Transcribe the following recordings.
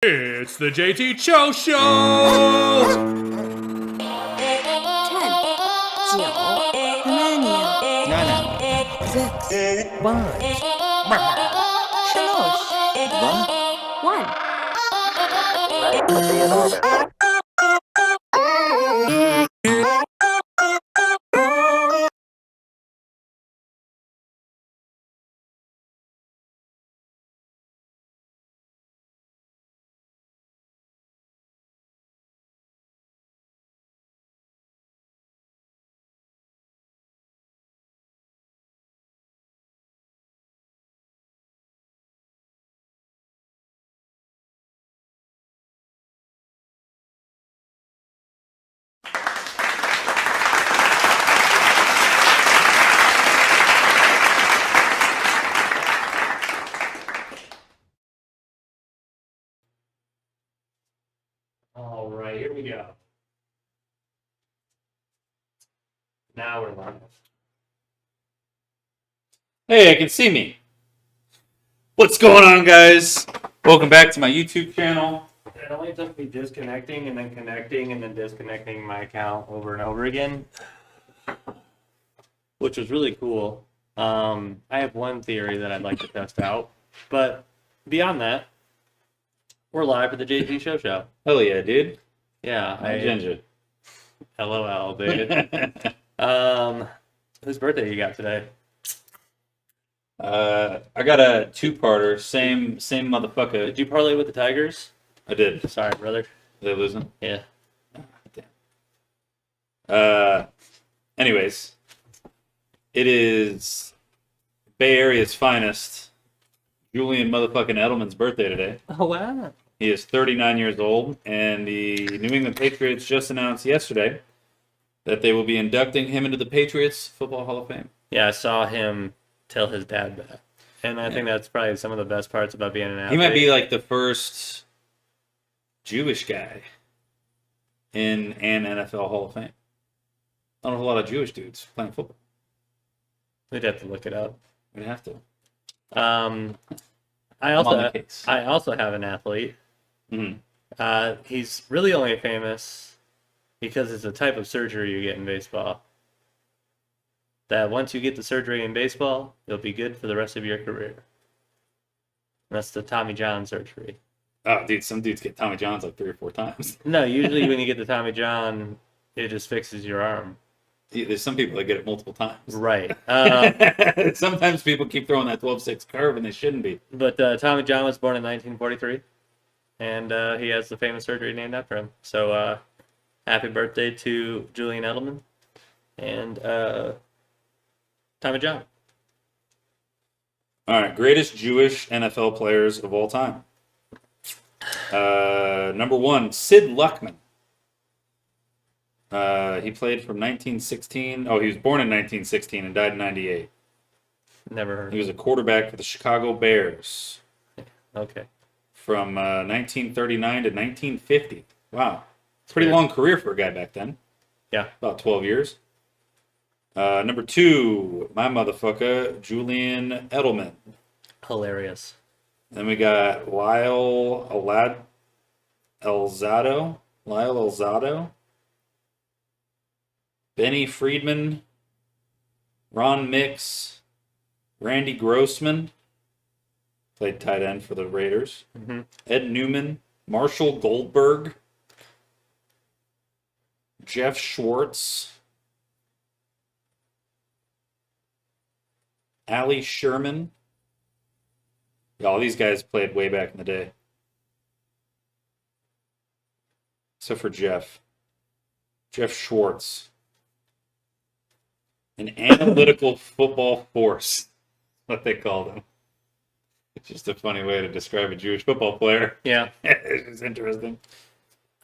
It's the JT Cho Show! 10, 9, 8, 7, 6, 5, 4, 3, 2, 1. All right, here we go. Now we're live. Hey, I can see me. What's going on, guys? Welcome back to my YouTube channel. It only took me disconnecting and then connecting and then disconnecting my account over and over again, which was really cool. I have one theory that I'd like to test out, but beyond that, we're live for the JT Show. Hell yeah, dude. Yeah, I'm Ginger. LOL, dude. Whose birthday you got today? I got a two-parter. Same motherfucker. Did you parlay with the Tigers? I did. Sorry, brother. Did I lose them? Yeah. Damn. Anyways, it is Bay Area's finest, Julian motherfucking Edelman's birthday today. Oh, wow. He is 39 years old, and the New England Patriots just announced yesterday that they will be inducting him into the Patriots Football Hall of Fame. Yeah, I saw him tell his dad that. And I think that's probably some of the best parts about being an athlete. He might be like the first Jewish guy in an NFL Hall of Fame. I don't know a lot of Jewish dudes playing football. We'd have to look it up. We'd have to. I also have an athlete. Mm-hmm. He's really only famous because it's a type of surgery you get in baseball. That once you get the surgery in baseball, you'll be good for the rest of your career. And that's the Tommy John surgery. Oh, dude, some dudes get Tommy John's like 3 or 4 times. No, usually when you get the Tommy John, it just fixes your arm. There's some people that get it multiple times. Right. Sometimes people keep throwing that 12-6 curve and they shouldn't be. But Tommy John was born in 1943, and he has the famous surgery named after him. So happy birthday to Julian Edelman and Tommy John. All right, greatest Jewish NFL players of all time. Number 1, Sid Luckman. He played from 1916. Oh, he was born in 1916 and died in 98. Never heard. He was a quarterback for the Chicago Bears. Okay. From 1939 to 1950. Wow. Pretty long career for a guy back then. Yeah. About 12 years. Number 2, my motherfucker, Julian Edelman. Hilarious. Then we got Lyle Elzado. Benny Friedman. Ron Mix. Randy Grossman. Played tight end for the Raiders. Mm-hmm. Ed Newman. Marshall Goldberg. Jeff Schwartz. Ali Sherman. Yeah, all these guys played way back in the day. Except for Jeff. Jeff Schwartz. An analytical football force. What they called him. It's just a funny way to describe a Jewish football player. Yeah. It's interesting.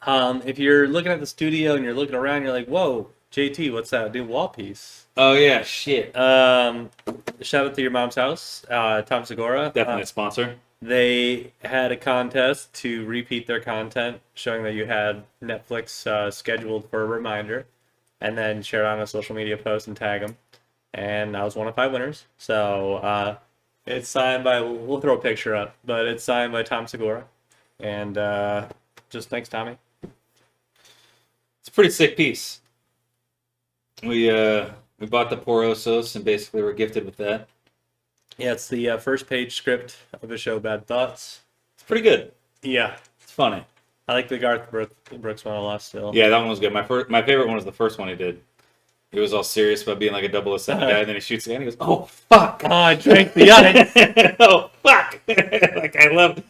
If you're looking at the studio and you're looking around, you're like, whoa, JT, what's that new wall piece? Oh, yeah, shit. Shout out to your mom's house, Tom Segura. Definitely a sponsor. They had a contest to repeat their content, showing that you had Netflix scheduled for a reminder, and then share it on a social media post and tag them. And I was one of 5 winners. So it's signed by, we'll throw a picture up, but it's signed by Tom Segura. And just thanks, Tommy. It's a pretty sick piece. We bought the Porosos and basically were gifted with that. Yeah, it's the first page script of the show, Bad Thoughts. It's pretty good. Yeah, It's funny. I like the Garth Brooks one a lot still. Yeah, that one was good. My favorite one was the first one he did. He was all serious about being like a 007 guy, and then he shoots again. He goes, "Oh fuck! Oh, I drank the ice. Oh fuck!" Like I love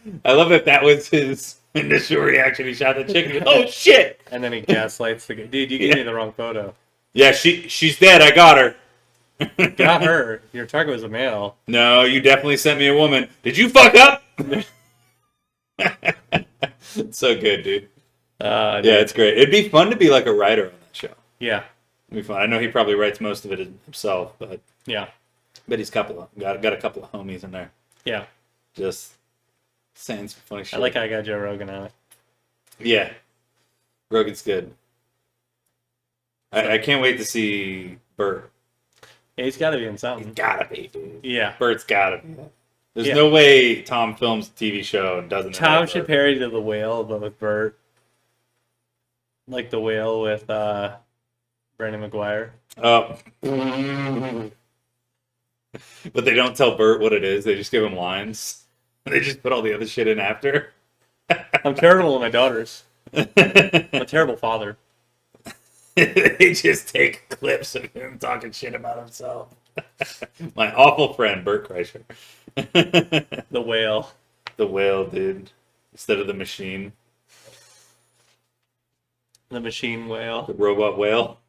that was his initial reaction. He shot the chick. He goes, "Oh shit!" And then he gaslights the guy. Dude, you gave me the wrong photo. Yeah, she's dead. I got her. Got her. Your target was a male. No, you definitely sent me a woman. Did you fuck up? It's so good, dude. Yeah, it's great. It'd be fun to be like a writer on that show. Yeah. It'd be fun. I know he probably writes most of it himself, but Yeah. he's got a couple of homies in there. Yeah. Just saying some funny shit. I like how I got Joe Rogan on it. Yeah. Rogan's good. I can't wait to see Bert. Yeah, he's got to be in He's something. gotta be, dude. Yeah. Bert's gotta be. There's Yeah. no way Tom films a TV show and doesn't. Tom have should Bert. parody The Whale, but with Bert. Like The Whale with Brandon McGuire. Oh. But they don't tell Bert what it is. They just give him lines. They just put all the other shit in after. I'm terrible with my daughters. I'm a terrible father. They just take clips of him talking shit about himself. My awful friend, Bert Kreischer. The Whale. The whale, dude. Instead of the machine. The machine whale. The robot whale.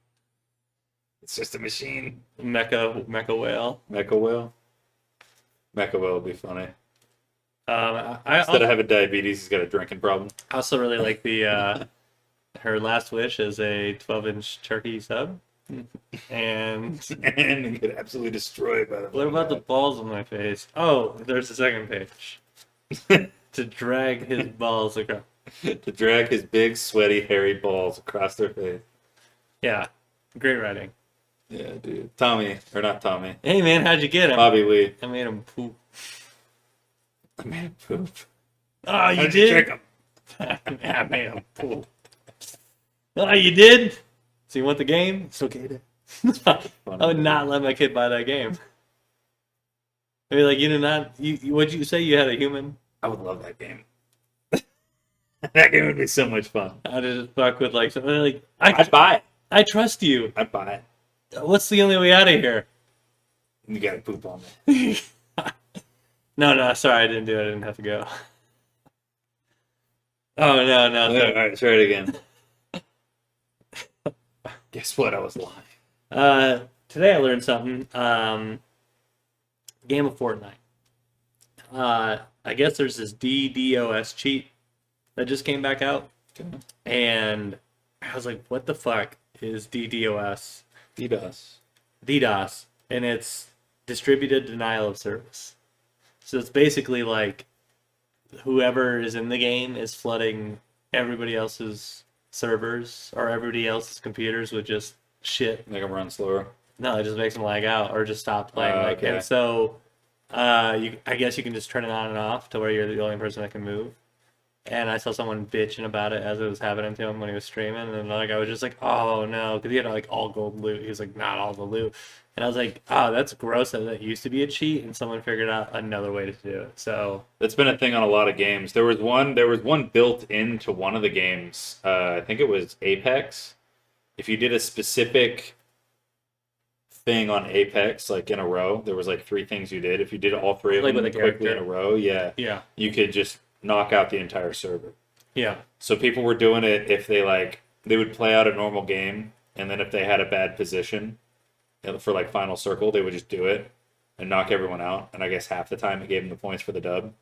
It's just a machine. Mecha whale. Mecha whale. Mecha whale would be funny. I Instead of having diabetes, he's got a drinking problem. also really like the her last wish is a 12-inch turkey sub. And And he get absolutely destroyed by the. what about the balls on my face? Oh, there's the second page. To drag his balls across. to drag his big, sweaty, hairy balls across their face? Yeah, great writing. Yeah, dude. Tommy, or not Tommy. Hey man, how'd you get him? Bobby Lee. I made him poop. I made him poop. Oh, you How'd you trick did? him? I made him poop. Oh, you did? So you want the game? It's okay to. I would not let my kid buy that game. I mean, like, you did not. What'd you say? You had a human? I would love that game. That game would be so much fun. I just fuck with like something like I'd buy it. I trust you. I'd buy it. What's the only way out of here? You gotta poop on me. No, sorry, I didn't do it. I didn't have to go. Oh no. Alright, try it again. Guess what? I was lying. Today I learned something. Game of Fortnite. I guess there's this DDoS cheat that just came back out, and I was like, "What the fuck is DDoS?" DDoS, and it's distributed denial of service. So it's basically like whoever is in the game is flooding everybody else's servers or everybody else's computers with just shit. Make them run slower. No, it just makes them lag out or just stop playing. Okay. And so, I guess you can just turn it on and off to where you're the only person that can move. And I saw someone bitching about it as it was happening to him when he was streaming, and another guy was just like, "Oh no," because he had like all gold loot. He was like, "Not all the loot," and I was like, "Oh, that's gross that that used to be a cheat, and someone figured out another way to do it." So That's been a thing on a lot of games. There was one built into one of the games. I think it was Apex. If you did a specific thing on Apex, like in a row, there was like 3 things you did. If you did all 3 of Like them with a quickly in character. a row, yeah, yeah, you could just knock out the entire server. yeah, So people were doing it if they would play out a normal game, and then if they had a bad position for like final circle, they would just do it and knock everyone out. And I guess half the time it gave them the points for the dub.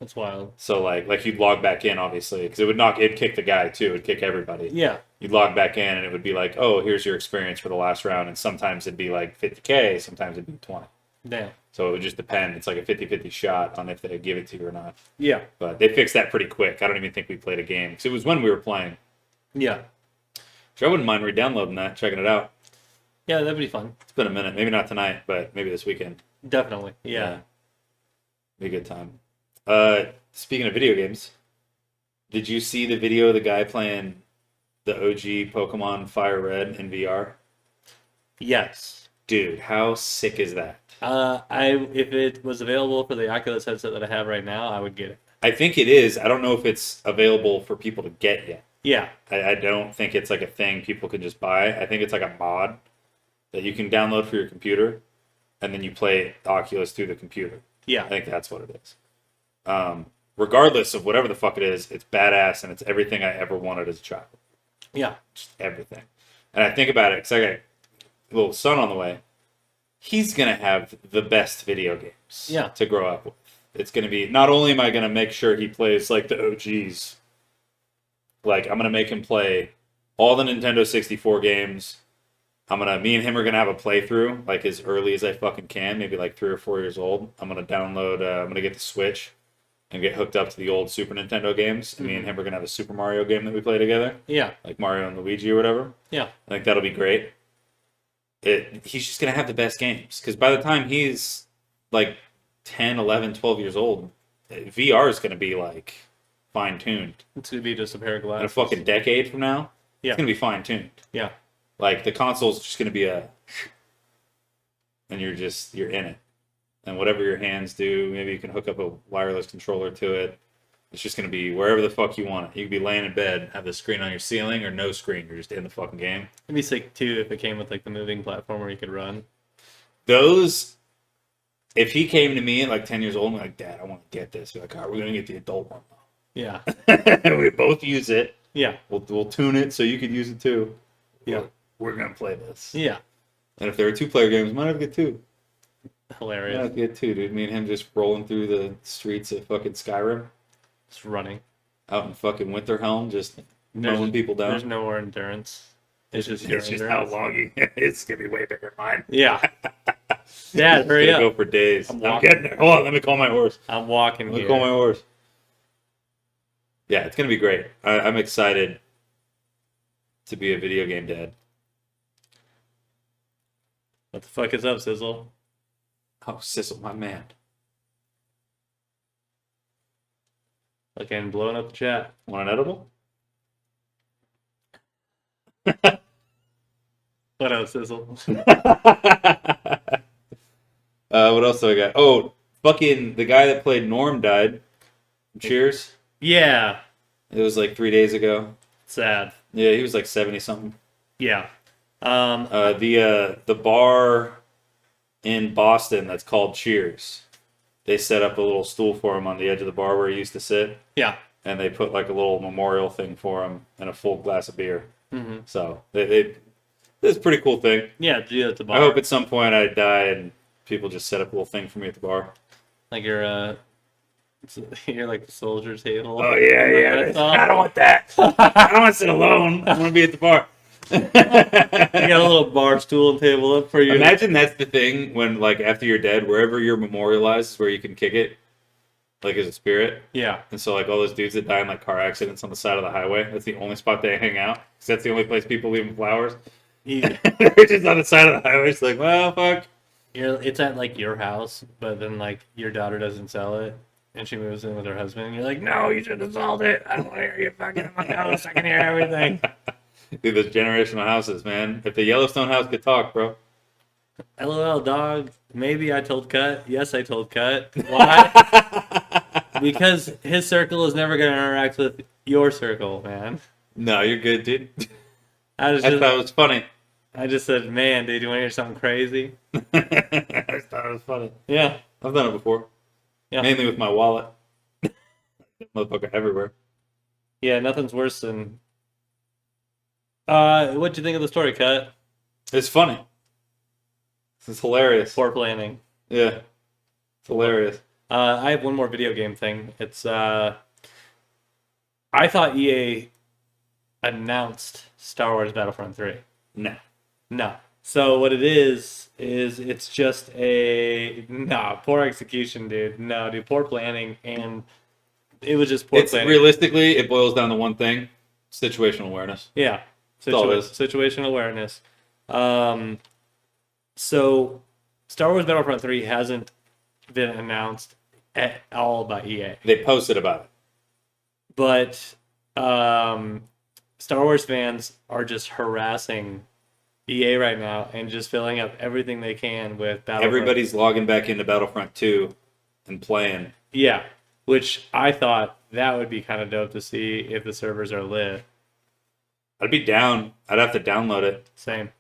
that's wild. So like you'd log back in obviously because it'd kick the guy too, it'd kick everybody. Yeah, You'd log back in and it would be like, oh, here's your experience for the last round, and sometimes it'd be like 50K, sometimes it'd be 20. damn. So it would just depend. It's like a 50-50 shot on if they give it to you or not. Yeah, But they fixed that pretty quick. I don't even think we played a game because it was when we were playing. yeah, So I wouldn't mind re-downloading that, checking it out. yeah. That'd be fun. It's been a minute. Maybe not tonight, but maybe this weekend. Definitely. Yeah. Be a good time. Speaking of video games, Did you see the video of the guy playing the OG Pokemon Fire Red in VR? Yes. Dude, how sick is that? If it was available for the Oculus headset that I have right now, I would get it. I think it is. I don't know if it's available for people to get yet. Yeah. I don't think it's like a thing people can just buy. I think it's like a mod that you can download for your computer, and then you play Oculus through the computer. Yeah. I think that's what it is. Regardless of whatever the fuck it is, it's badass and it's everything I ever wanted as a child. Yeah. Just everything. And I think about it because I got a little son on the way. He's gonna have the best video games to grow up with. It's gonna be, not only am I gonna make sure he plays like the OGs, like I'm gonna make him play all the Nintendo 64 games. Me and him are gonna have a playthrough like as early as I fucking can, maybe like 3 or 4 years old. I'm gonna get the Switch and get hooked up to the old Super Nintendo games. And me and him are gonna have a Super Mario game that we play together. Yeah. Like Mario and Luigi or whatever. Yeah. I think that'll be great. He's just gonna have the best games because by the time he's like 10, 11, 12 years old, VR is gonna be like fine tuned. It's gonna be just a pair of glasses. In a fucking decade from now, yeah, it's gonna be fine tuned. Yeah. Like the console's just gonna be and you're in it. And whatever your hands do, maybe you can hook up a wireless controller to it. It's just gonna be wherever the fuck you want it. You could be laying in bed, have the screen on your ceiling, or no screen. You're just in the fucking game. It'd be sick too if it came with like the moving platform where you could run. Those, if he came to me at like 10 years old and like, Dad, I want to get this. Be like, all right, we're gonna get the adult one. Yeah. We both use it. Yeah. We'll tune it so you can use it too. Yeah. We're gonna play this. Yeah. And if there are 2-player games, we might have to get 2. Hilarious. Might have to get 2, dude. Me and him just rolling through the streets of fucking Skyrim. Just running. Out in fucking Winterhelm, just mowing people down. There's no more endurance. It's just how long you. It's gonna be way bigger than mine. Yeah. Dad, hurry up. Go for days. I'm getting there. Hold on, let me call my horse. I'm walking here. Let me call my horse. Yeah, it's gonna be great. I'm excited to be a video game dad. What the fuck is up, Sizzle? Oh, Sizzle, my man. Again, blowing up the chat. Want an edible? What else, Sizzle? What else do I got? Oh, fucking the guy that played Norm died. Cheers. Yeah. It was like 3 days ago. Sad. Yeah, he was like 70 something. Yeah. The bar in Boston that's called Cheers. They set up a little stool for him on the edge of the bar where he used to sit. Yeah. And they put like a little memorial thing for him and a full glass of beer. Mm-hmm. So it's a pretty cool thing. Yeah, do that at the bar. I hope at some point I die and people just set up a little thing for me at the bar. Like you're like the soldier table. Oh yeah. I don't want that. I don't want to sit alone. I want to be at the bar. You got a little bar stool and table up for you. Imagine that's the thing when, like, after you're dead, wherever you're memorialized is where you can kick it, like, as a spirit. Yeah. And so, like, all those dudes that die in, like, car accidents on the side of the highway, that's the only spot they hang out. Because that's the only place people leave them flowers. Yeah. They're just on the side of the highway. It's like, well, fuck. It's at, like, your house, but then, like, your daughter doesn't sell it, and she moves in with her husband, and you're like, no, you should have sold it. I don't want to hear you fucking in my house. I can hear everything. Dude, those generational houses, man. If the Yellowstone house could talk, bro. LOL, dog. Maybe I told Cut. Yes, I told Cut. Why? Because his circle is never going to interact with your circle, man. No, you're good, dude. I thought it was funny. I just said, man, dude, you want to hear something crazy? I just thought it was funny. Yeah. I've done it before. Yeah. Mainly with my wallet. Motherfucker everywhere. Yeah, nothing's worse than... what'd you think of the story, Cut? It's funny. It's hilarious. Poor planning. Yeah. It's hilarious. I have one more video game thing. It's, I thought EA announced Star Wars Battlefront 3. No. So what it is it's just poor execution, dude. No, dude, poor planning, and it was just poor planning. Realistically, it boils down to one thing: situational awareness. Yeah, situational awareness. So Star Wars Battlefront 3 hasn't been announced at all by EA. They posted about it. But Star Wars fans are just harassing EA right now and just filling up everything they can with Battlefront. Everybody's logging back into Battlefront 2 and playing. Yeah, which I thought that would be kind of dope to see if the servers are lit. I'd be down. I'd have to download it. Same.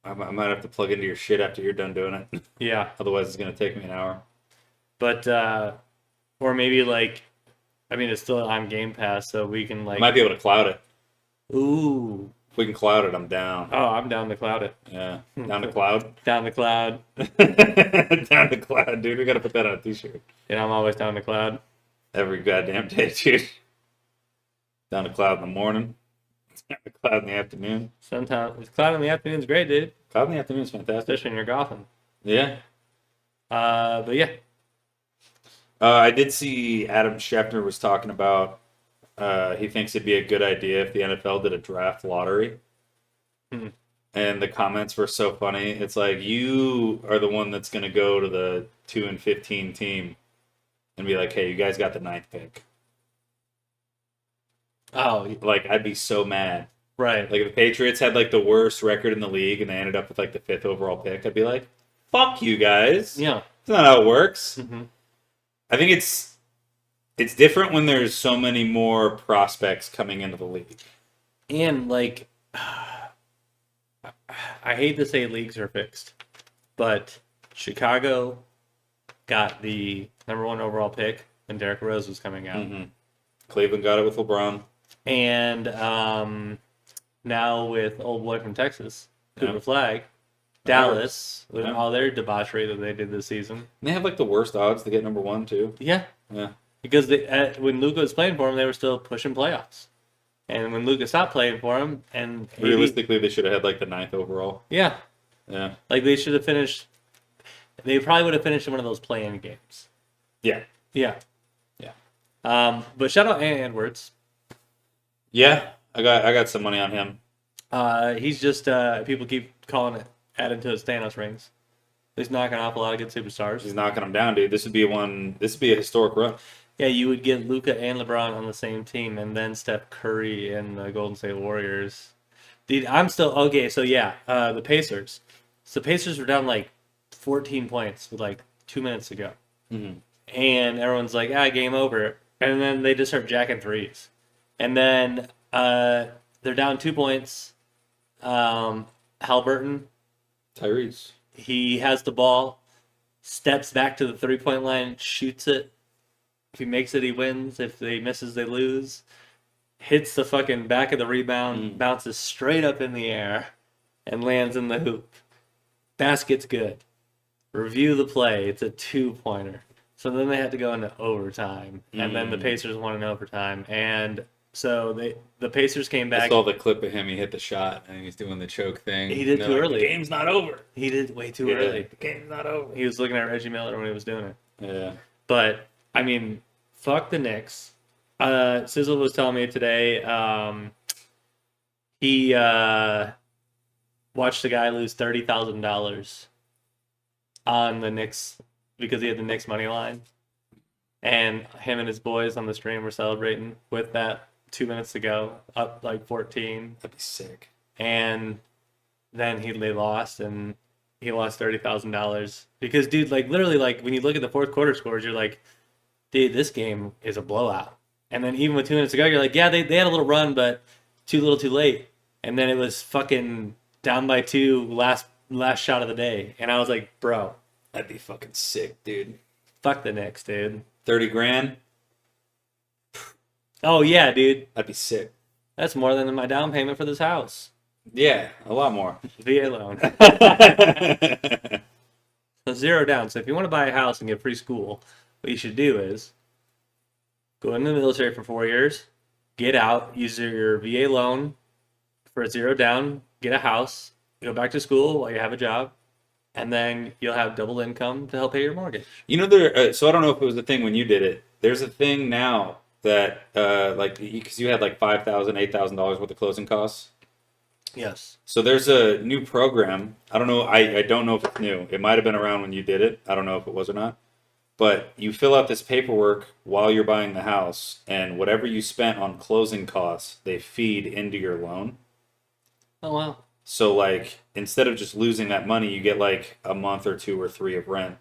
I might have to plug into your shit after you're done doing it. Yeah, Otherwise, it's gonna take me an hour. but or maybe like, I mean, it's still on Game Pass, so we can I like. might be able to cloud it. Ooh. If we can cloud it, I'm down. Oh, I'm down to cloud it. Yeah, down to cloud. Down the cloud. Down to cloud, dude. We gotta put that on a t-shirt. I'm always down the cloud. Every goddamn day, dude. Down to cloud in the morning. Down to cloud in the afternoon. Sometimes cloud in the afternoon's great, dude. Cloud in the afternoon is fantastic. Especially when you're golfing. Yeah. But yeah. I did see Adam Schefter was talking about he thinks it'd be a good idea if the NFL did a draft lottery. Hmm. And the comments were so funny. It's like, you are the one that's going to go to the 2-15 team and be like, hey, you guys got the 9th pick. Oh, Like, I'd be so mad. right. Like, if the Patriots had, like, the worst record in the league and they ended up with, like, the 5th overall pick, I'd be like, fuck you guys. Yeah. That's not how it works. Hmm. I think it's different when there's so many more prospects coming into the league. And like, I hate to say leagues are fixed, but Chicago got the #1 overall pick when Derrick Rose was coming out, Mm-hmm. Cleveland got it with LeBron. and now with old boy from Texas, Cooper Yeah. Flag, Dallas with Yeah. all their debauchery that they did this season. And they have like the worst odds to get #1 too. Yeah, Yeah. because when Luka was playing for them, they were still pushing playoffs, and when Luka stopped playing for them, and AD Realistically, they should have had like the 9th overall. yeah, Yeah. like they should have finished. They probably would have finished in one of those play-in games. Yeah. Yeah. Yeah. But shout out Ant Edwards. Yeah. I got some money on him. He's just people keep calling it added to his Thanos rings. He's knocking off a lot of good superstars. He's knocking them down, dude. This would be a historic run. Yeah, you would get Luka and LeBron on the same team, and then Steph Curry and the Golden State Warriors. Dude, I'm still okay. So yeah, the Pacers. So the Pacers were down like 14 points with like 2 minutes to go, Mm-hmm. and everyone's like, game over. And then they just start jacking threes, and then they're down 2 points. Halliburton, Tyrese. he has the ball, steps back to the 3-point line, shoots it. If he makes it, he wins. If he misses, they lose. Hits the fucking back of the rebound, bounces straight up in the air, and lands in the hoop. Basket's good. Review the play. It's a 2-pointer. So then they had to go into overtime, and then the Pacers won in overtime, and so the Pacers came I back. saw the clip of him. He hit the shot and he's doing the choke thing. He did And they're too like, early. The game's not over. He did way too Yeah, early. The game's not over. He was looking at Reggie Miller when he was doing it. Yeah. But I mean, fuck the Knicks. Sizzle was telling me today he watched a guy lose $30,000 on the Knicks because he had the Knicks money line, and him and his boys on the stream were celebrating with that 2 minutes to go, up like 14, That'd be sick. and then they lost, and he lost $30,000 because, dude, like literally, like when you look at the fourth quarter scores, you're like, dude, this game is a blowout. And then even with 2 minutes to go, you're like, yeah, they had a little run, but too little, too late. And then it was fucking down by 2, last shot of the day, and I was like, bro, That'd be fucking sick, dude. fuck the Knicks, dude. 30 grand. Oh yeah, dude, That'd be sick. that's more than my down payment for this house. Yeah, a lot more. VA loan. So 0 down. So if you want to buy a house and get free school, what you should do is go into the military for 4 years, get out, use your VA loan for a 0 down, get a house, go back to school while you have a job, and then you'll have double income to help pay your mortgage. You know, so I don't know if it was a thing when you did it. There's a thing now that, like, because you had like $5,000, $8,000 worth of closing costs. Yes. So there's a new program. I don't know. I don't know if it's new. It might have been around when you did it. I don't know if it was or not. But you fill out this paperwork while you're buying the house, and whatever you spent on closing costs, they feed into your loan. Oh wow, So like instead of just losing that money, you get like a month or 2 or 3 of rent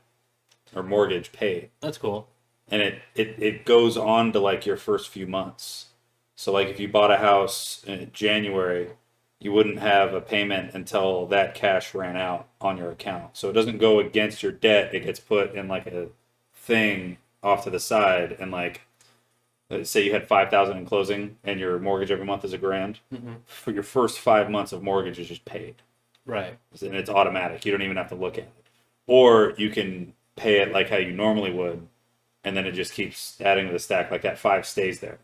or mortgage paid. that's cool. And it goes on to like your first few months. So like if you bought a house in January, you wouldn't have a payment until that cash ran out on your account. So it doesn't go against your debt. It gets put in like a thing off to the side, and like say you had 5,000 in closing and your mortgage every month is $1,000. Mm-hmm. For your first 5 months of mortgage is just paid. Right. And it's automatic. You don't even have to look at it. Or you can pay it like how you normally would, and then it just keeps adding to the stack. Like that 5 stays there.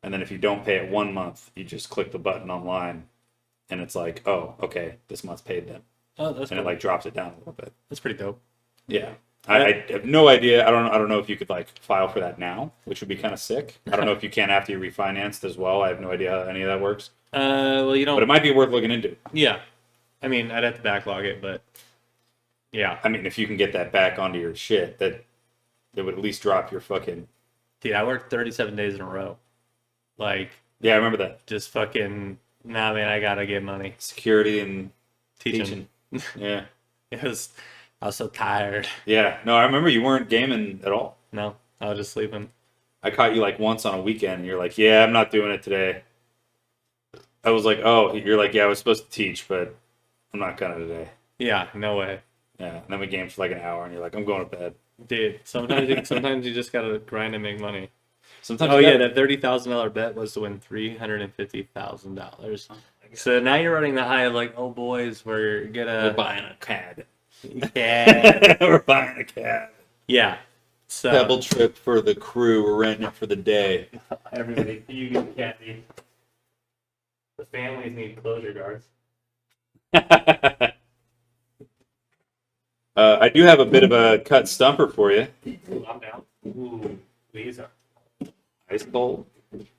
And then if you don't pay it 1 month, you just click the button online, and it's like, oh, okay, this month's paid then. Oh, that's And cool. it like drops it down a little bit. That's pretty dope. Yeah. I have no idea. I don't know if you could like file for that now, which would be kind of sick. I don't know if you can after you refinanced as well. I have no idea how any of that works. Well, you But don't. it might be worth looking into. Yeah. I mean, I'd have to backlog it, but yeah. I mean, if you can get that back onto your shit, that would at least drop your fucking. Dude, I worked 37 days in a row. Like, Yeah, I remember that. just fucking. Nah, man, I gotta get money. Security and Teaching. Yeah. It was. I was so tired. Yeah. No, I remember you weren't gaming at all. No, I was just sleeping. I caught you like once on a weekend, and you're like, yeah, I'm not doing it today. I was like, oh, you're like, yeah, I was supposed to teach, but I'm not gonna today. Yeah, no way. Yeah. And then we gamed for like an hour, and you're like, I'm going to bed. Dude, sometimes you just gotta grind and make money. Sometimes Oh you yeah, gotta- that $30,000 bet was to win $350,000. Oh So now you're running the high of like, oh boys, we're we're gonna buying a CAD. yeah We're buying a CAD. yeah. So Pebble trip for the crew. We're renting it for the day. everybody, you can't need the families need closure guards. I do have a bit of a cut stumper for you. Ooh, I'm down. Ooh, these are. Ice cold.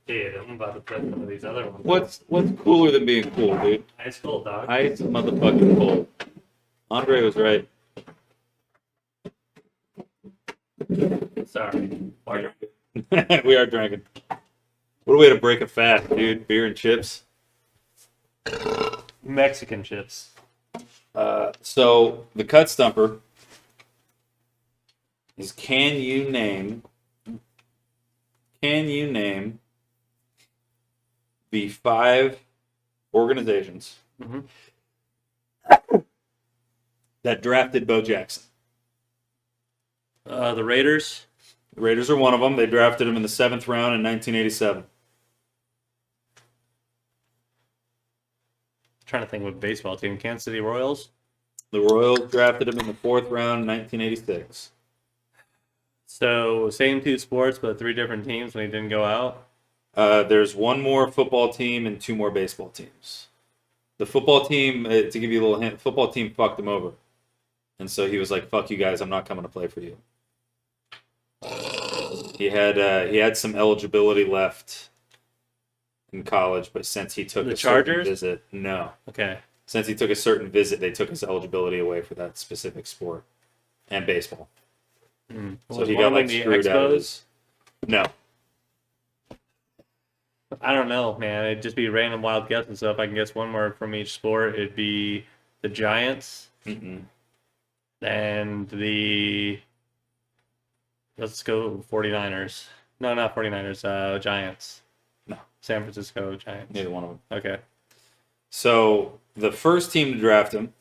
Dude, I'm about to put some of these other ones. What's cooler than being cool, dude? Ice cold, dog. Ice motherfucking cold. Andre was right. Sorry. We are drinking. What a way to break a fast, dude. Beer and chips. Mexican chips. So the cut stumper is can you name the 5 organizations Mhm. that drafted Bo Jackson? The Raiders. The Raiders are one of them. They drafted him in the 7th round in 1987. Trying to think what baseball team. Kansas City Royals. The Royals drafted him in the 4th round in 1986. So same 2 sports, but 3 different teams when he didn't go out. There's 1 more football team and 2 more baseball teams. The football team, to give you a little hint, the football team fucked him over. And so he was like, fuck you guys, I'm not coming to play for you. He had some eligibility left in college, but since he took The a certain Chargers? visit, no. Okay. Since he took a certain visit, they took his eligibility away for that specific sport and baseball. Mm. So Was he one got of like them the screwed out of Expos? his. No. I don't know, man. It'd just be random wild guesses. So if I can guess one more from each sport, it'd be the Giants Mm-mm. and the. Let's go 49ers. No, not 49ers. Giants. No. San Francisco Giants. Neither one of them. Okay. So the first team to draft him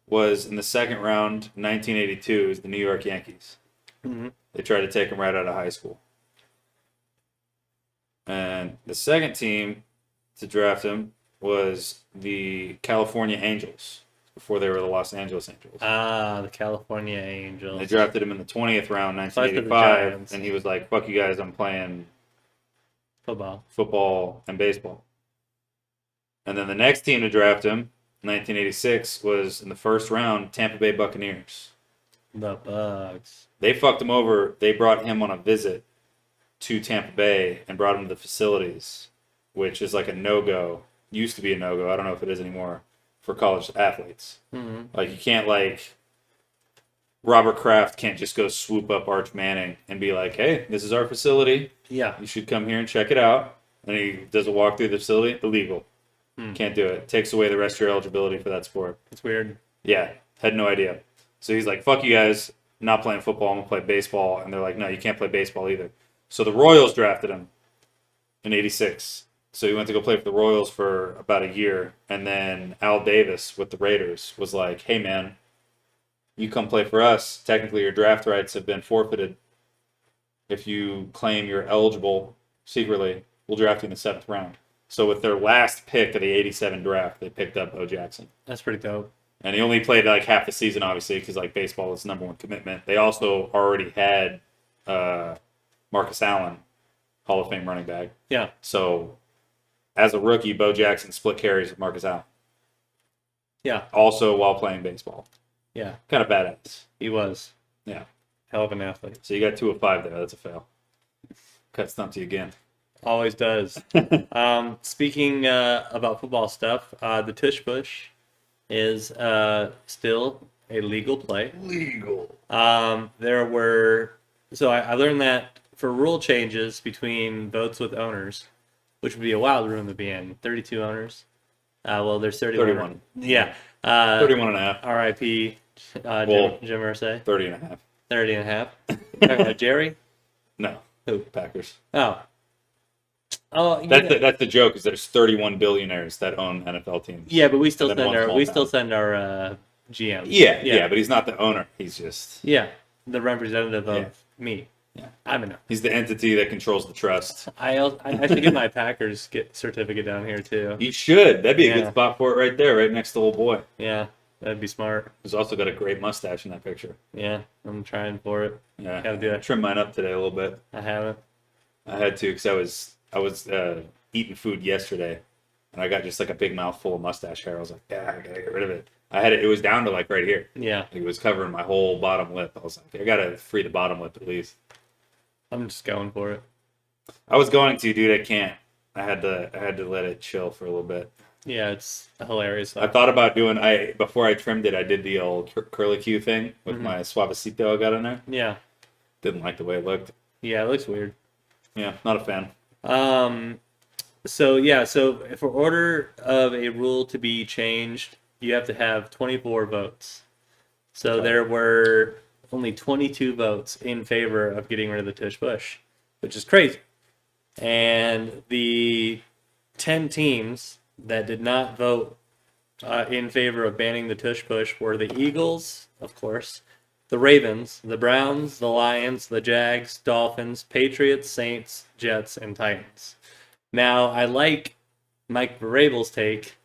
was in the 2nd round, 1982, is the New York Yankees. Mm-hmm. They tried to take him right out of high school. And the second team to draft him was the California Angels before they were the Los Angeles Angels. Ah, the California Angels. They drafted him in the 20th round, So I said the 1985, Giants. and he was like, fuck you guys, I'm playing Football. football and baseball. And then the next team to draft him, 1986, was in the 1st round, Tampa Bay Buccaneers. The Bugs. They fucked him over. They brought him on a visit to Tampa Bay and brought him to the facilities, which is like a no-go. Used to be a no-go. I don't know if it is anymore for college athletes. Mm-hmm. Like you can't like Robert Kraft can't just go swoop up Arch Manning and be like, "Hey, this is our facility. Yeah. You should come here and check it out." And he does a walk through the facility. Illegal. Hmm. Can't do it. Takes away the rest of your eligibility for that sport. It's weird. Yeah, had no idea. So he's like, "Fuck you guys, not playing football. I'm gonna play baseball." And they're like, "No, you can't play baseball either." So the Royals drafted him in '86. So he went to go play for the Royals for about a year, and then Al Davis with the Raiders was like, "Hey man, you come play for us. Technically, your draft rights have been forfeited. If you claim you're eligible secretly, we'll draft you in the 7th round." So with their last pick of the '87 draft, they picked up Bo Jackson. That's pretty dope. And he only played like half the season, obviously, because like baseball was number one commitment. They also already had Marcus Allen, Hall of Fame running back. Yeah. So as a rookie, Bo Jackson split carries with Marcus Allen. Yeah. Also while playing baseball. Yeah. Kind of badass. He was. Yeah. Hell of an athlete. So you got 2 of 5 there. That's a fail. Cut Stumpy again. Always does. Speaking about football stuff, the tush push is still a legal play. Legal. So I learned that for rule changes between votes with owners, which would be a wild room to be in. 32 owners. Well, there's 31. Yeah. 31 and a half. R.I.P. Well, Jim Irsay. 30 and a half. 30 and a half. Talking about Jerry? No. Who? Packers. Oh. Oh, That's the joke, is there's 31 billionaires that own NFL teams. yeah, but we still And then send one our small town. GMs. Yeah, but he's not the owner. He's just Yeah, the representative of Yeah. me. Yeah. I don't know. he's the entity that controls the trust. I should get my Packers certificate down here too. He should. That'd be a Yeah. good spot for it right there, right next to old boy. Yeah, that'd be smart. He's also got a great mustache in that picture. Yeah, I'm trying for it. Yeah, Gotta do I it. trimmed mine up today a little bit. I haven't. I had to because I was eating food yesterday, and I got just like a big mouthful of mustache hair. I was like, yeah, I gotta get rid of it. I had it. It was down to like right here. Yeah, It was covering my whole bottom lip. I was like, I gotta free the bottom lip at least. I'm just going for it. I was going to, dude. I can't. I had to let it chill for a little bit. Yeah, it's hilarious. I thought about doing. Before I trimmed it, I did the old curlicue thing with my suavecito I got in there. Yeah, Didn't like the way it looked. yeah, it looks weird. Yeah, not a fan. So for order of a rule to be changed, you have to have 24 votes. So Okay. there were only 22 votes in favor of getting rid of the tush push, which is crazy. And the 10 teams that did not vote in favor of banning the tush push were the Eagles, of course, the Ravens, the Browns, the Lions, the Jags, Dolphins, Patriots, Saints, Jets, and Titans. Now, I like Mike Vrabel's take.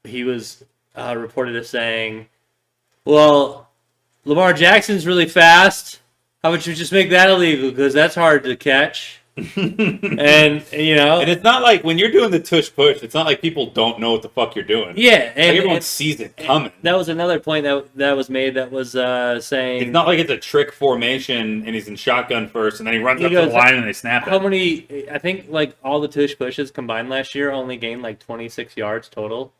He was reported as saying, well, Lamar Jackson's really fast. How about you just make that illegal? Because that's hard to catch. And it's not like when you're doing the tush push, it's not like people don't know what the fuck you're doing. yeah, Like everyone sees it coming. that was another point that was made. That was saying It's not like it's a trick formation and he's in shotgun first and then he runs He up to the goes, line and they snap how it. many. I think like all the tush pushes combined last year only gained like 26 yards total.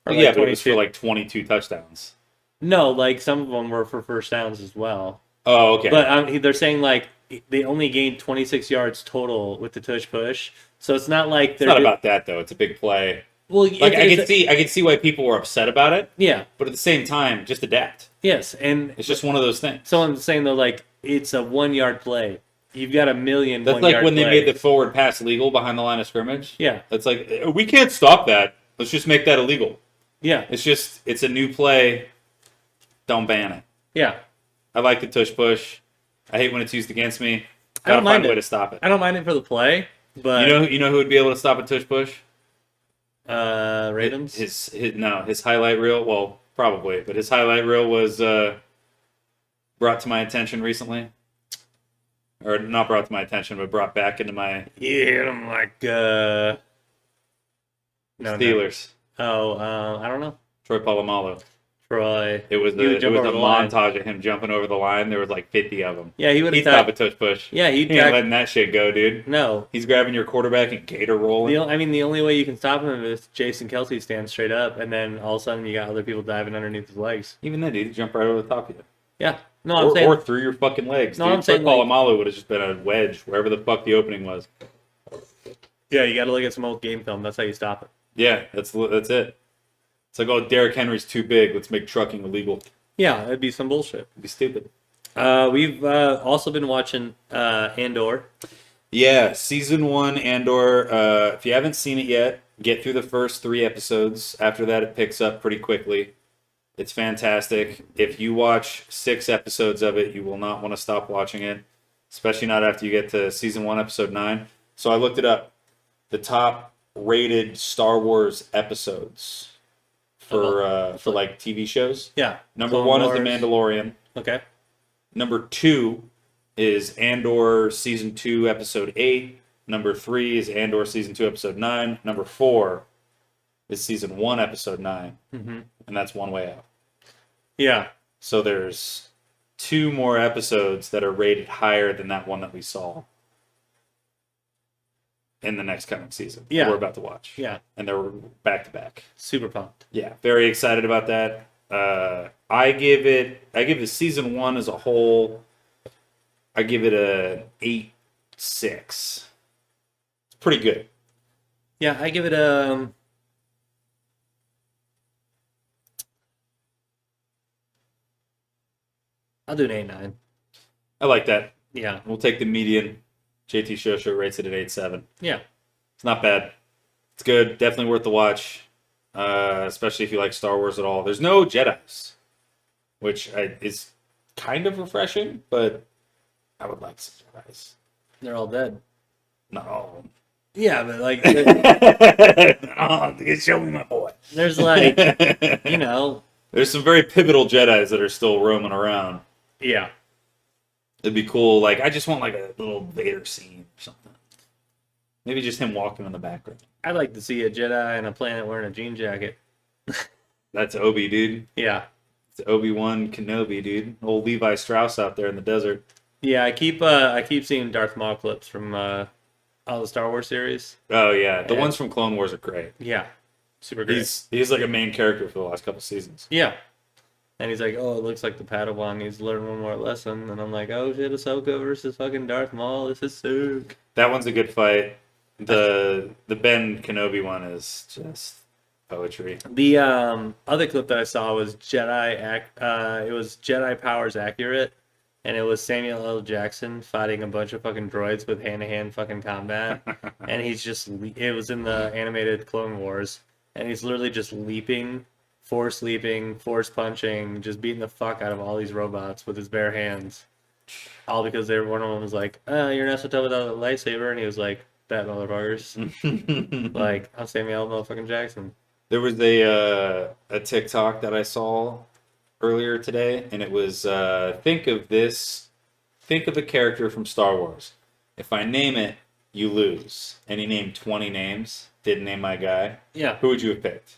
Or, Yeah, like but it was 22. for like 22 touchdowns. No, like some of them were for first downs as well. Oh, okay. But they're saying like they only gained 26 yards total with the tush push. So it's not like It's they're not about that though. It's a big play. well, Like I can see why people were upset about it, yeah, but at the same time, just adapt. yes, and It's just one of those things. someone's saying though like it's a 1 yard play. You've got a million. That's 1 like yard when they plays. made the forward pass legal behind the line of scrimmage. Yeah, That's like we can't stop that. Let's just make that illegal. yeah, It's a new play. Don't ban it. yeah. I like the tush push. I hate when it's used against me. I don't Gotta find mind a way it. to stop it. I don't mind it for the play, but You know who would be able to stop a tush push? Ravens. His highlight reel. Well, probably, but his highlight reel was brought to my attention recently, or not brought to my attention, but brought back into my Yeah, I'm like no. Steelers. Oh, I don't know. Troy Polamalu. Troy. It was He would it jump was over a the line. montage of him jumping over the line. There was like 50 of them. Yeah, he would He'd attack. stop a tush push. Yeah, he'd He ain't attack. letting that shit go, dude. No. He's grabbing your quarterback and gator rolling. I mean, the only way you can stop him is Jason Kelsey stands straight up, and then all of a sudden you got other people diving underneath his legs. Even then, dude, he jumped right over the top of you. Yeah. No, I'm saying. Or through your fucking legs. No, dude. I'm saying, Foot like- Polamalu would have just been a wedge wherever the fuck the opening was. Yeah, you got to look at some old game film. That's how you stop it. Yeah, that's it. It's like, oh, Derrick Henry's too big. Let's make trucking illegal. Yeah, it'd be some bullshit. It'd be stupid. We've also been watching Andor. Yeah, season 1 Andor. If you haven't seen it yet, get through the first 3 episodes. After that, it picks up pretty quickly. It's fantastic. If you watch 6 episodes of it, you will not want to stop watching it, especially not after you get to season 1, episode 9. So I looked it up. The top rated Star Wars episodes for like TV shows. Yeah. Number Clone 1 Wars. is The Mandalorian. Okay. Number 2 is Andor season 2 episode 8. Number 3 is Andor season 2 episode 9. Number 4 is season 1 episode 9, Mm-hmm. and that's One Way Out. Yeah. So there's 2 more episodes that are rated higher than that one that we saw in the next coming season. Yeah. That we're about to watch. Yeah. And they're back to back. Super pumped. Yeah, very excited about that. I give the season 1 as a whole, I give it a 8.6. It's pretty good. Yeah, I give it I'll do an 8.9. I like that. Yeah. We'll take the median. JT Shosho rates it at 8.7. Yeah. It's not bad. It's good. Definitely worth the watch. Especially if you like Star Wars at all. There's no Jedis, which is kind of refreshing, but I would like some Jedis. They're all dead. Not all of them. Yeah, but like Oh, show me my boy. there's like you know, There's some very pivotal Jedis that are still roaming around. yeah. It'd be cool. Like, I just want like a little Vader scene or something. Maybe just him walking in the background. I'd like to see a Jedi on a planet wearing a jean jacket. That's Obi, dude. Yeah. It's Obi-Wan Kenobi, dude. Old Levi Strauss out there in the desert. Yeah, I keep seeing Darth Maul clips from all the Star Wars series. Oh yeah, the Yeah. ones from Clone Wars are great. Yeah. Super great. He's like a main character for the last couple seasons. Yeah. And he's like, oh, it looks like the Padawan needs to learn one more lesson. And I'm like, oh shit, Ahsoka versus fucking Darth Maul. This is sick. That one's a good fight. The Ben Kenobi one is just poetry. The other clip that I saw was it was Jedi Powers Accurate, and it was Samuel L. Jackson fighting a bunch of fucking droids with hand-to-hand fucking combat, and it was in the animated Clone Wars, and he's literally just force leaping, force punching, just beating the fuck out of all these robots with his bare hands, all because one of them was like, you're not so tough without a lightsaber, and he was like, that motherfuckers. Like, I'm Samuel motherfucking Jackson. There was a TikTok that I saw earlier today, and it was think of a character from Star Wars. If I name it, you lose. And he named 20 names. Didn't name my guy. Yeah. Who would you have picked?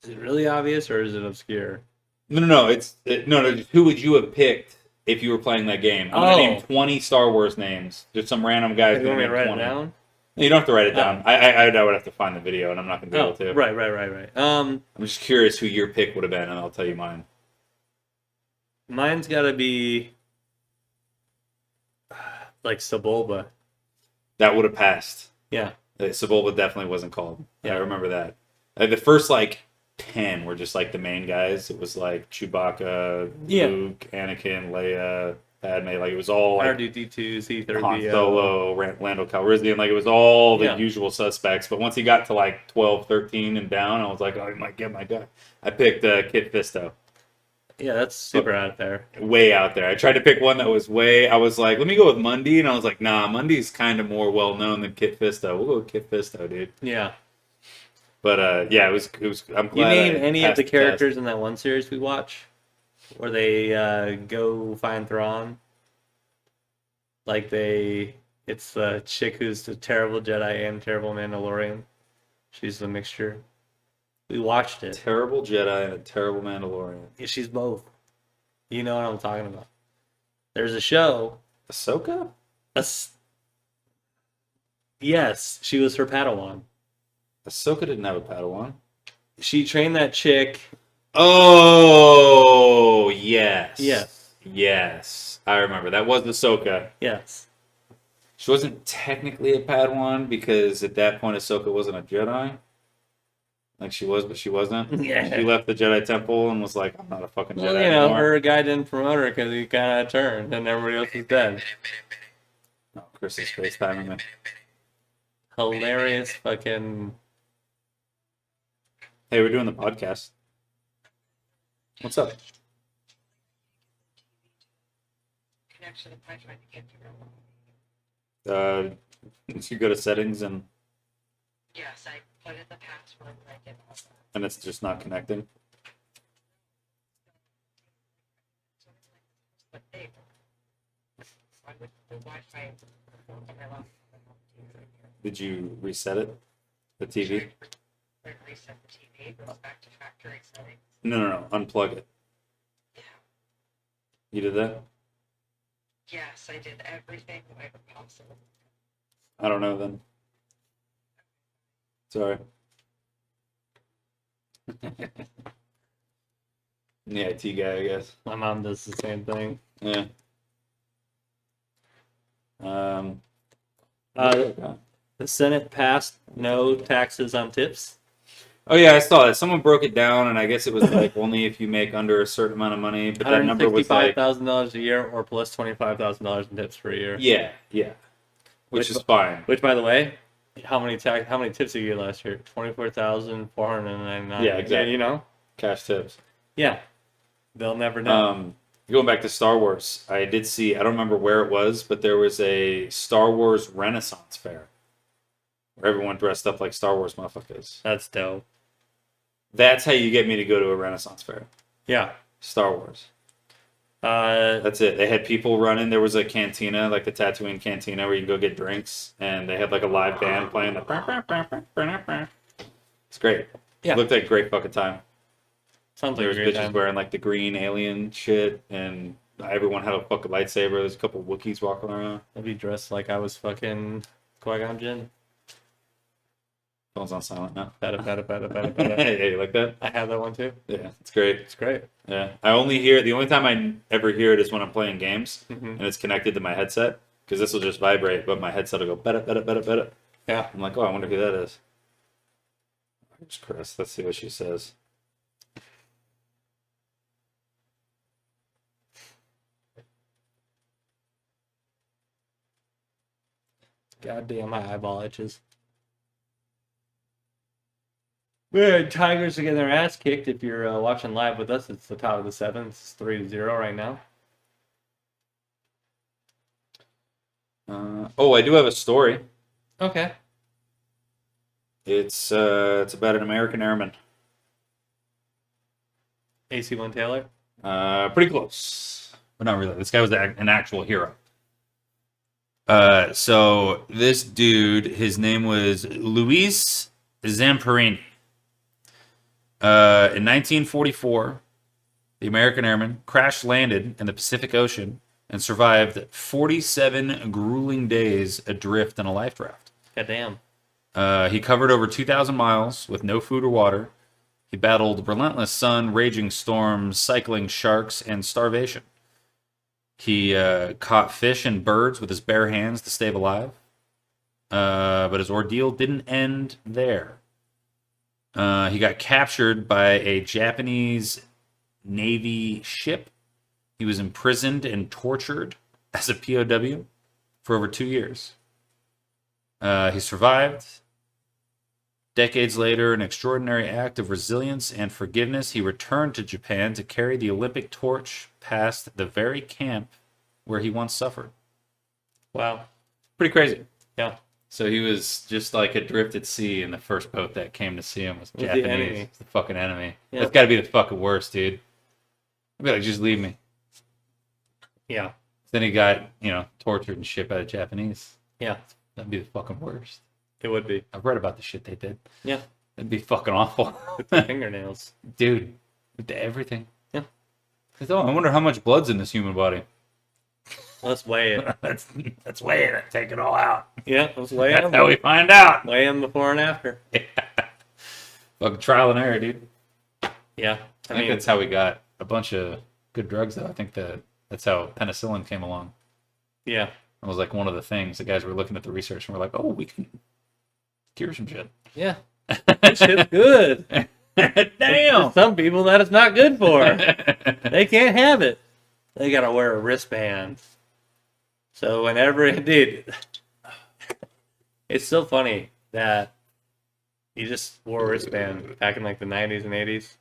Is it really obvious or is it obscure? No. No. Who would you have picked if you were playing that game? I'm gonna name 20 Star Wars names. Just some random guys. You want me to name write 20. it down? No, you don't have to write it down. I would have to find the video, and I'm not gonna be able to. Right. I'm just curious who your pick would have been, and I'll tell you mine. Mine's got to be like Sebulba. That would have passed. Yeah. Sebulba definitely wasn't called. Yeah, Yeah. I remember that. The first 10 were just the main guys. It was Chewbacca, Yeah. Luke, Anakin, Leia, Padme. It was all R2D2, C3PO. Han Solo, Lando Calrissian. It was all the Yeah. usual suspects. But once he got to 12, 13 and down, I was like, oh, he might get my guy. I picked Kit Fisto. Yeah, that's super out there. Way out there. I tried to pick one that was I was like, let me go with Mundy, and I was like, nah, Mundy's kind of more well known than Kit Fisto. We'll go with Kit Fisto, dude. Yeah. But yeah, it was. I'm glad. You name I any of passed the test. characters in that one series we watch, where they go find Thrawn? It's the chick who's the terrible Jedi and terrible Mandalorian. She's the mixture. We watched it. Terrible Jedi and a terrible Mandalorian. She's both. You know what I'm talking about. There's a show. Ahsoka? Yes, she was her Padawan. Ahsoka didn't have a Padawan. She trained that chick. Oh, yes. Yes. Yes. I remember. That was Ahsoka. Yes. She wasn't technically a Padawan because at that point Ahsoka wasn't a Jedi. Like she was, but she wasn't. Yeah. She left the Jedi Temple and was like, I'm not a fucking Jedi Well, you know, anymore. her guy didn't promote her because he kind of turned and everybody else is dead. Oh, Chris is FaceTiming me. Hilarious fucking. Hey, we're doing the podcast. What's up? Connection if I tried to get through. You go to settings and Yes, I put in the password and I did all that. it's just not connecting. So it's like, what they why would the Wi-Fi on my laptop? Did you reset it? The TV? When I reset the TV, it goes back to factory settings. No. Unplug it. Yeah. You did that? Yes, I did everything the way possible. I don't know then. Sorry. The IT guy, I guess. My mom does the same thing. Yeah. The Senate passed no taxes on tips. Oh yeah, I saw it. Someone broke it down, and I guess it was like only if you make under a certain amount of money. But that number was like $165,000 a year, or plus $25,000 in tips per year. yeah, which is fine. Which, by the way, how many tips did you get last year? 24,499. Yeah, exactly. Yeah, you know. Cash tips. Yeah, they'll never know. Going back to Star Wars, I did see. I don't remember where it was, but there was a Star Wars Renaissance fair where everyone dressed up like Star Wars motherfuckers. That's dope. That's how you get me to go to a Renaissance fair. Yeah. Star Wars. Uh, That's it. They had people running. There was a cantina, like the Tatooine cantina, where you can go get drinks, and they had like a live band playing. It's great. Yeah. It looked like a great fucking time. Sounds like There a was great bitches time. wearing like the green alien shit, and everyone had a fucking lightsaber. There's a couple Wookiees walking around. I'd be dressed like I was fucking Qui-Gon Jinn. Phone's on silent now. Bada. Yeah, you like that? I have that one too. Yeah, it's great. It's great. Yeah, I only hear the only time I ever hear it is when I'm playing games Mm-hmm. and it's connected to my headset because this will just vibrate, but my headset will go beta. Yeah. I'm like, oh, I wonder who that is. Here's Chris. Let's see what she says. Goddamn, my eyeball itches. We're Tigers are getting their ass kicked. If you're watching live with us, it's the top of the seventh. It's 3-0 right now. Oh, I do have a story. Okay. It's about an American airman. AC1 Taylor. Pretty close, but not really. This guy was an actual hero. So this dude, his name was Luis Zamparini. In 1944, the American airman crash landed in the Pacific Ocean and survived 47 grueling days adrift in a life raft. Goddamn. He covered over 2,000 miles with no food or water. He battled relentless sun, raging storms, cycling sharks, and starvation. He caught fish and birds with his bare hands to stay alive. But his ordeal didn't end there. He got captured by a Japanese Navy ship. He was imprisoned and tortured as a POW for over 2 years. He survived. Decades later, an extraordinary act of resilience and forgiveness, he returned to Japan to carry the Olympic torch past the very camp where he once suffered. Wow. Pretty crazy. Yeah. So he was just like adrift at sea, and the first boat that came to see him was Was the Japanese. enemy. It's the fucking enemy. Yeah. That's got to be the fucking worst, dude. I'd be like, just leave me. Yeah. Then he got, tortured and shit by the Japanese. Yeah. That'd be the fucking worst. It would be. I've read about the shit they did. Yeah. It'd be fucking awful. With the fingernails. Dude, with everything. Yeah. Oh, I wonder how much blood's in this human body. Let's weigh it. That's weighing it. Take it all out. Yeah, let's weigh That's them. how we find out. Weigh them before and after. Fucking trial and error, dude. Yeah. I think that's how we got a bunch of good drugs, though. I think that's how penicillin came along. Yeah. It was like one of the things. The guys were looking at the research and were like, oh, we can cure some shit. Yeah. That shit's good. Damn. There's some people that it's not good for. They can't have it. They gotta wear a wristband. So whenever, dude, it's so funny that you just wore a wristband back in like the 90s and 80s.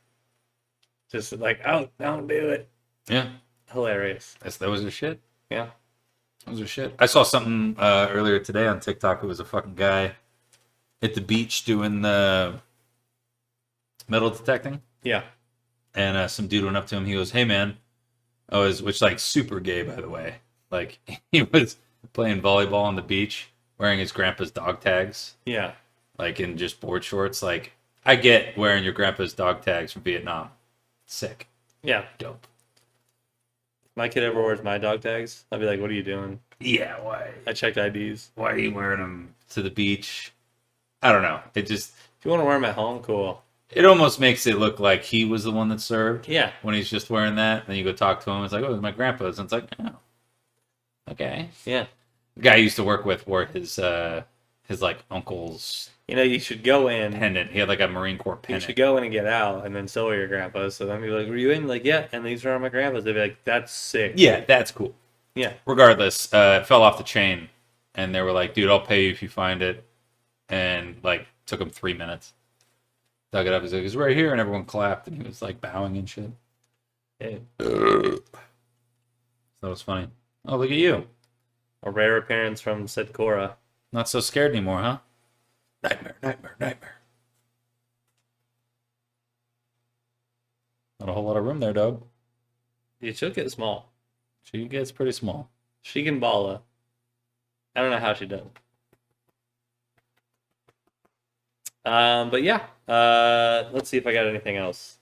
Just like, oh, don't do it. Yeah. Hilarious. That was their shit. Yeah. That was their shit. I saw something earlier today on TikTok. It was a fucking guy at the beach doing the metal detecting. Yeah. And some dude went up to him. He goes, hey, man. Which like super gay, by the way. Like he was playing volleyball on the beach wearing his grandpa's dog tags. Yeah. Like in just board shorts. Like I get wearing your grandpa's dog tags from Vietnam. Sick. Yeah. Dope. My kid ever wears my dog tags, I'd be like, what are you doing? Yeah, why? I checked IDs. Why are you wearing them to the beach? I don't know. It just... If you want to wear them at home, cool. It almost makes it look like he was the one that served. Yeah. When he's just wearing that. Then you go talk to him. It's like, oh, it's my grandpa's. And it's like, oh. Okay. Yeah. The guy I used to work with wore his like uncle's You know, you should go in. pendant. He had like a Marine Corps You pendant. should go in and get out, and then so are your grandpas. So then be like, were you in? Like, yeah. And these are my grandpas. They'd be like, that's sick. Yeah, that's cool. Yeah. Regardless, it fell off the chain. And they were like, dude, I'll pay you if you find it. And like, took him 3 minutes. Dug it up. He's like, it's right here. And everyone clapped. And he was like bowing and shit. Hey, So that was funny. Oh, look at you. a rare appearance from said Cora. Not so scared anymore, huh? Nightmare, nightmare, nightmare. Not a whole lot of room there, dog. You should get small. She gets pretty small. She can ball up. I don't know how she does. But yeah. Let's see if I got anything else.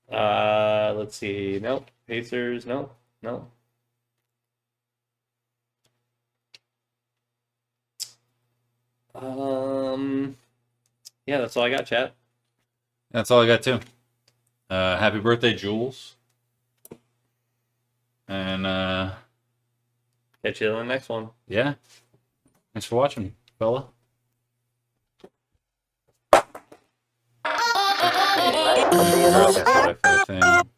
Let's see. Nope. Pacers. Nope. Nope. Yeah, that's all I got, chat. That's all I got, too. Happy birthday, Jules. And, Catch you in the next one. yeah. Thanks for watching, fella. That's what I finish saying.